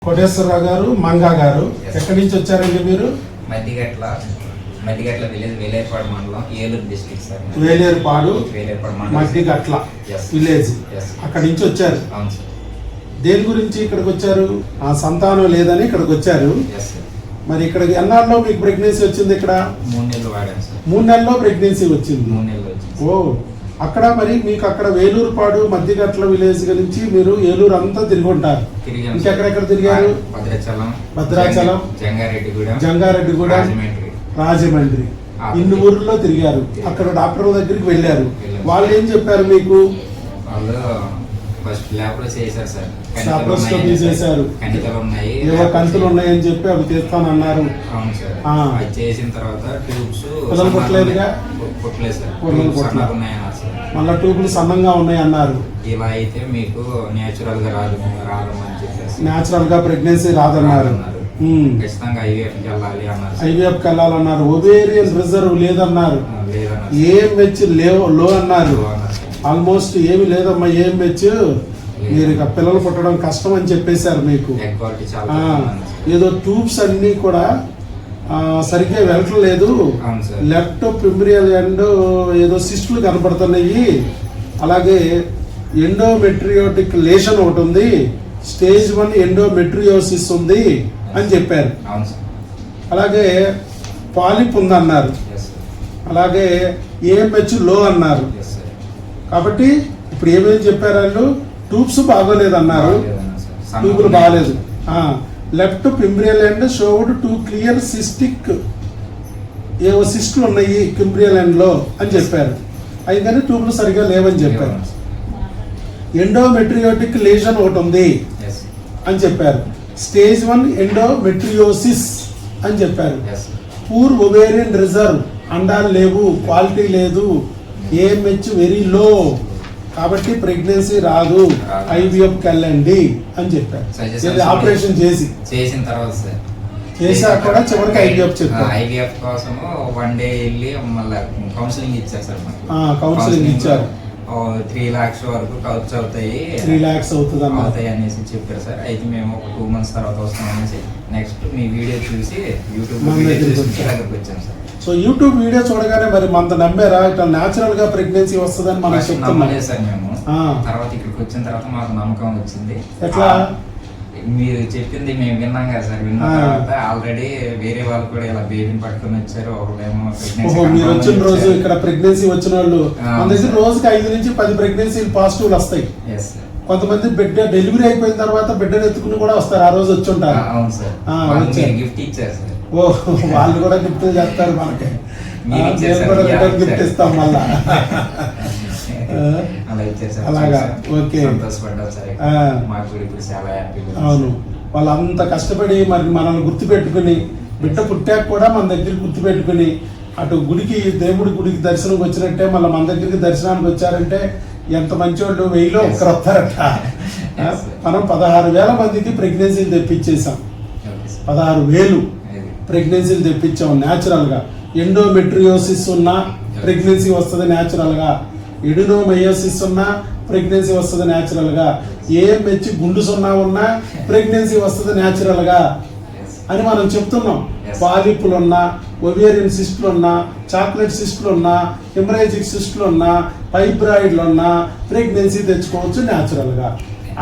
కోటేశ్వరరావు గారు, మంగా గారు, ఎక్కడి నుంచి వచ్చారండి మీరు? మధ్యగట్ల విలేజ్, వేలేరుపాడు మండలం, Eluru district sir. Velerupadu Madhyagatla village, అక్కడి నుంచి వచ్చారు. అవును సార్. దేని గురించి ఇక్కడికి వచ్చారు? ఆ సంతానం లేదని ఇక్కడికి వచ్చారు. మరి ఇక్కడికి ఎన్నాళ్ళలో మీకు ప్రెగ్నెన్సీ వచ్చింది? ఇక్కడ 3 నెలలు వాడాను సార్. 3 నెలల్లో ప్రెగ్నెన్సీ వచ్చింది. 3 నెలలు వచ్చింది. ఓ, అక్కడ మరి మీకు అక్కడ వేలూరుపాడు మధ్యగట్ల విలేజ్ నుంచి మీరు ఏలూరు అంతా తిరిగి ఉంటారు. ఇంకెక్కడెక్కడ తిరిగారు? భద్రాచలం, జంగారెడ్డిగూడెం, రాజమండ్రి, ఇన్ని ఊర్లో తిరిగారు. అక్కడ డాక్టర్ దగ్గరికి వెళ్ళారు. వాళ్ళు ఏం చెప్పారు మీకు? లాప్రోస్కోపీ చేశారు. ఏవో కంతులు ఉన్నాయని చెప్పి అవి తీస్తానన్నారు. చేసిన తర్వాత పిల్లలు పుట్టలేదుగా, మళ్ళా ట్యూబ్లు సన్నంగా ఉన్నాయి అన్నారు. ఇలా అయితే మీకు నేచురల్ గా రాదమ్మని చెప్పేసి, నేచురల్ గా ప్రెగ్నెన్సీ రాదన్నారు. ఖచ్చితంగా ఐవీఎఫ్కి వెళ్ళాలి అన్నారు. ఐవీఎఫ్కి వెళ్ళాలన్నారు. ఓవేరియన్ రిజర్వ్ లేదన్నారు. ఏఎంహెచ్ లో అన్నారు. ఆల్మోస్ట్ ఏమి లేదమ్మా, ఏఎంహెచ్ మీరు ఇక పిల్లలు పుట్టడం కష్టం అని చెప్పేశారు మీకు. ఏదో ట్యూబ్స్ అన్ని కూడా సరిగ్గా వెళ్ళట్లేదు, లెఫ్ట్ ప్రిమిరియల్ ఎండ్ ఏదో సిస్టులు కనపడుతున్నాయి, అలాగే ఎండోమెట్రియోటిక్ లేషన్ ఒకటి ఉంది, స్టేజ్ 1 ఎండోమెట్రియోసిస్ ఉంది అని చెప్పారు. అలాగే పాలిప్ ఉందన్నారు. అలాగే ఏఎంహెచ్ లో అన్నారు. కాబట్టి ఇప్పుడు ఏమేమి చెప్పారు వాళ్ళు? ట్యూబ్స్ బాగోలేదన్నారు, ట్యూబులు బాగలేదు. Left fimbrial end showed 2 clear cystic, ఏవో సిస్టులు ఉన్నాయి పింబ్రియల్ ఎండ్ లో అని చెప్పారు. అయితేనే ట్యూబ్లు సరిగా లేవని చెప్పారు. ఎండోమెట్రియోటిక్ లేషన్ ఒకటి ఉంది అని చెప్పారు. స్టేజ్ 1 ఎండోమెట్రియోసిస్ అని చెప్పారు. పూర్ ఓవేరియన్ రిజర్వ్, అండాలు లేవు, క్వాలిటీ లేదు, ఏఎంహెచ్ వెరీ లో, కాబట్టి ప్రెగ్నెన్సీ రాదు, ఐవీఎఫ్కి వెళ్ళండి అని చెప్పారు. ఆపరేషన్ చేసిన తర్వాత సార్ చేశాక కూడా చివరికి ఐవీఎఫ్ చెప్పారు. ఐవీఎఫ్ కోసం 1 డే వెళ్ళి మళ్ళీ కౌన్సిలింగ్ ఇచ్చారు సార్. కౌన్సిలింగ్ ఇచ్చారు. 3 lakhs వరకు ఖర్చు అవుతాయి, 3 lakhs అవుతాయి అనేసి చెప్పారు సార్. అయితే మేము ఒక 2 months తర్వాత వస్తామనేసి నెక్స్ట్ మీ వీడియో చూసి యూట్యూబ్ దగ్గరకు వచ్చాం సార్. సో యూట్యూబ్ వీడియో చూడగానే మరి మనతో నమ్మారా ఇట్లా న్యాచురల్ గా ప్రెగ్నెన్సీ వస్తుందని మనం చెప్తున్నాం సార్. మేము తర్వాత ఇక్కడికి వచ్చిన తర్వాత మాకు నమ్మకం వచ్చింది. ఎట్లా? మీరు చెప్పింది మేము విన్నాం కదా సార్. విన్న తర్వాత ఆల్రెడీ వేరే వాళ్ళు కూడా ఇలా బేబీని పట్టుకుని వచ్చారు. మీరు వచ్చిన రోజు ఇక్కడ ప్రెగ్నెన్సీ వచ్చిన వాళ్ళు మన దగ్గర రోజుకి 5 నుంచి 10 ప్రెగ్నెన్సీ పాజిటివ్లు వస్తాయి. కొంతమంది బిడ్డ డెలివరీ అయిపోయిన తర్వాత బిడ్డను ఎత్తుకుని కూడా వస్తారు. ఆ రోజు వచ్చి ఉంటారు. అవును సార్. గిఫ్ట్ ఇచ్చారు సార్. ఓ, వాళ్ళు కూడా గిఫ్ట్ చేస్తారు మనకి. గిఫ్ట్ ఇస్తాం మళ్ళా. అలాగా, ఓకే. అవును, వాళ్ళు అంత కష్టపడి మరి మనల్ని గుర్తు పెట్టుకుని, బిడ్డ పుట్టాక కూడా మన దగ్గరికి గుర్తు పెట్టుకుని, అటు గుడికి, దేవుడి గుడికి దర్శనంకి వచ్చినట్టే మళ్ళీ మన దగ్గరికి దర్శనానికి వచ్చారంటే ఎంత మంచి వాళ్ళు. 1000లో ఒక్కరు వస్తారట. మనం 16,000 మందికి ప్రెగ్నెన్సీలు తెప్పించేసాం. 16,000 ప్రెగ్నెన్సీలు తెప్పించాం న్యాచురల్ గా. ఎండోమెట్రియోసిస్ ఉన్నా ప్రెగ్నెన్సీ వస్తుంది న్యాచురల్ గా, ఎడినోమయోసిస్ ఉన్నా ప్రెగ్నెన్సీ వస్తుంది న్యాచురల్ గా, ఏఎంహెచ్ గుండు సున్నా ఉన్నా ప్రెగ్నెన్సీ వస్తుంది న్యాచురల్ గా అని మనం చెప్తున్నాం. పాలిపులు ఉన్నా, ఓవేరియన్ సిస్టులు ఉన్నా, చాక్లెట్ సిస్టులు ఉన్నా, హెమరేజిక్ సిస్టులు ఉన్నా, ఫైబ్రాయిడ్లు ఉన్నా ప్రెగ్నెన్సీ తెచ్చుకోవచ్చు న్యాచురల్ గా.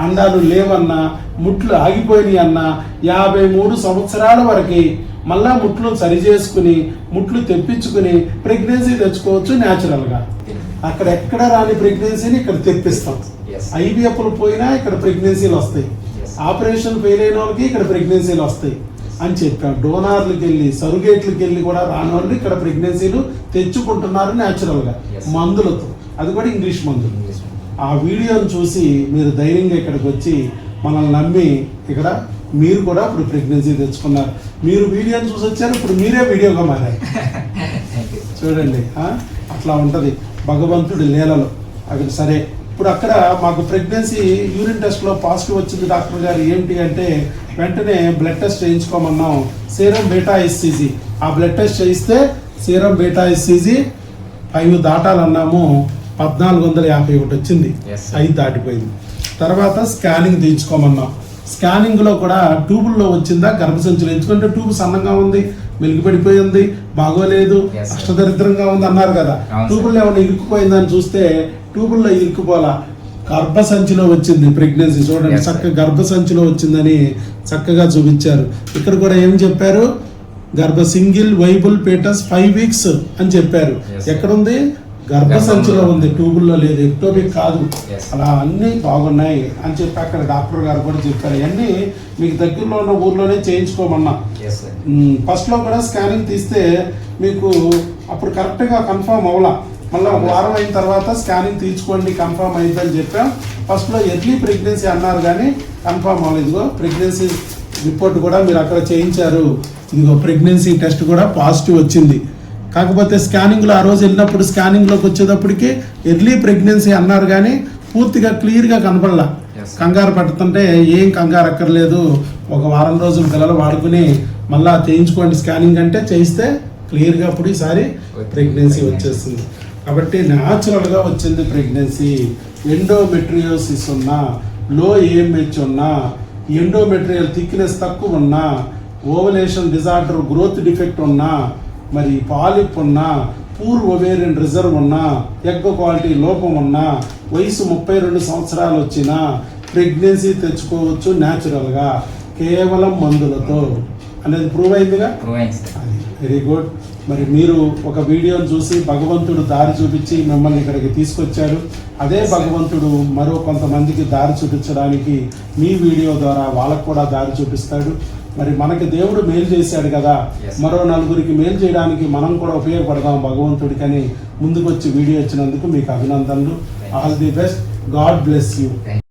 అండాలు లేవన్నా, ముట్లు ఆగిపోయినాయి అన్నా 53 సంవత్సరాల వరకు మళ్ళా ముట్లు సరి చేసుకుని, ముట్లు తెప్పించుకుని ప్రెగ్నెన్సీ తెచ్చుకోవచ్చు న్యాచురల్ గా. అక్కడ ఎక్కడ రాని ప్రెగ్నెన్సీని ఇక్కడ తెప్పిస్తాం. ఐవీఎఫ్లు పోయినా ఇక్కడ ప్రెగ్నెన్సీలు వస్తాయి. ఆపరేషన్ ఫెయిల్ అయిన వాళ్ళకి ఇక్కడ ప్రెగ్నెన్సీలు వస్తాయి అని చెప్పాం. డోనార్లకు వెళ్ళి, సరుగేట్లకు వెళ్ళి కూడా రాని వాళ్ళు ఇక్కడ ప్రెగ్నెన్సీలు తెచ్చుకుంటున్నారు న్యాచురల్ గా, మందులతో. అది కూడా ఇంగ్లీష్ మందులు. ఆ వీడియోను చూసి మీరు ధైర్యంగా ఇక్కడికి వచ్చి మనల్ని నమ్మి ఇక్కడ మీరు కూడా ఇప్పుడు ప్రెగ్నెన్సీ తెచ్చుకున్నారు. మీరు వీడియోని చూసి వచ్చారు, ఇప్పుడు మీరే వీడియోగా మారారు. చూడండి, అట్లా ఉంటుంది భగవంతుడి లీలలో. అది సరే, ఇప్పుడు అక్కడ మాకు ప్రెగ్నెన్సీ యూరిన్ టెస్ట్లో పాజిటివ్ వచ్చింది డాక్టర్ గారు. ఏంటి అంటే వెంటనే బ్లడ్ టెస్ట్ చేయించుకోమన్నాం. సీరం బీటా ఎస్సీజీ, ఆ బ్లడ్ టెస్ట్ చేయిస్తే సీరం బీటా ఎస్సీజీ 5 దాటాలన్నాము. 1451 వచ్చింది, 5 దాటిపోయింది. తర్వాత స్కానింగ్ తీయించుకోమన్నాం. స్కానింగ్ లో కూడా ట్యూబుల్లో వచ్చిందా గర్భసంచులు, ఎందుకంటే ట్యూబ్ సన్నంగా ఉంది, మెలిగి పడిపోయి ఉంది, బాగోలేదు, Yes, sir. అష్టదరిద్రంగా ఉంది అన్నారు కదా. అవును, ట్యూబుల్లో ఏమైనా ఇరుక్కుపోయిందని చూస్తే ట్యూబుల్లో ఇరుక్కుపోలా, గర్భసంచిలో వచ్చింది ప్రెగ్నెన్సీ. చూడండి, Yes, sir. చక్కగా గర్భసంచిలో వచ్చిందని చక్కగా చూపించారు. ఇక్కడ కూడా ఏం చెప్పారు, సింగిల్ వైబుల్ పేటస్ 5 weeks అని చెప్పారు. Yes, sir. ఎక్కడుంది, గర్భసంచిలో ఉంది, ట్యూబుల్లో లేదు, ఎక్టోపిక్ కాదు. Yes. అలా అన్ని బాగున్నాయి అని చెప్పి అక్కడ డాక్టర్ గారు కూడా చెప్పారు. ఇవన్నీ మీకు దగ్గరలో ఉన్న ఊర్లోనే చేయించుకోమన్నా. Yes, sir. ఫస్ట్ లో కూడా స్కానింగ్ తీస్తే మీకు అప్పుడు కరెక్ట్ గా కన్ఫర్మ్ అవ్వాల. మళ్ళీ ఒక వారం అయిన తర్వాత స్కానింగ్ తీసుకోండి కన్ఫర్మ్ అయిందని చెప్పాం. ఫస్ట్ లో ఎర్లీ ప్రెగ్నెన్సీ అన్నారు కానీ కన్ఫర్మ్ అవ్వలేదు. ఇదిగో ప్రెగ్నెన్సీ రిపోర్ట్ కూడా మీరు అక్కడ చేయించారు. ఇదిగో ప్రెగ్నెన్సీ టెస్ట్ కూడా పాజిటివ్ వచ్చింది. కాకపోతే స్కానింగ్లో ఆ రోజు వెళ్ళినప్పుడు స్కానింగ్లోకి వచ్చేటప్పటికి ఎర్లీ ప్రెగ్నెన్సీ అన్నారు కానీ పూర్తిగా క్లియర్గా కనపడలా. Yes. కంగారు పడుతుంటే ఏం కంగారు అక్కర్లేదు, ఒక వారం రోజులు పిల్లలు వాడుకుని మళ్ళా చేయించుకోండి స్కానింగ్ అంటే చేయిస్తే క్లియర్గా అప్పుడు ఈసారి ప్రెగ్నెన్సీ వచ్చేస్తుంది. కాబట్టి న్యాచురల్గా వచ్చింది ప్రెగ్నెన్సీ. ఎండోమెట్రియోసిస్ ఉన్నా, లో ఏఎంహెచ్ ఉన్నా, ఎండోమెట్రియల్ థిక్నెస్ తక్కువ ఉన్నా, ఓవలేషన్ డిజార్డర్ గ్రోత్ డిఫెక్ట్ ఉన్నా, మరి పాలిప్ ఉన్నా, పూర్ ఒవేరియన్ రిజర్వ్ ఉన్నా, ఎగ్ క్వాలిటీ లోపం ఉన్నా, వయసు 32 సంవత్సరాలు వచ్చినా ప్రెగ్నెన్సీ తెచ్చుకోవచ్చు న్యాచురల్గా కేవలం మందులతో అనేది ప్రూవ్ అయిందిగా. Prove అయింది, sir. అది వెరీ గుడ్. మరి మీరు ఒక వీడియోని చూసి భగవంతుడు దారి చూపించి మిమ్మల్ని ఇక్కడికి తీసుకొచ్చారు. అదే భగవంతుడు మరో కొంతమందికి దారి చూపించడానికి మీ వీడియో ద్వారా వాళ్ళకు కూడా దారి చూపిస్తాడు. మరి మనకి దేవుడు మేలు చేశాడు కదా, Yes. మరో నలుగురికి మేలు చేయడానికి మనం కూడా ఉపయోగపడదాం భగవంతుడికని ముందుకొచ్చి వీడియో ఇచ్చినందుకు మీకు అభినందనలు. All the best. God bless you. Thank you.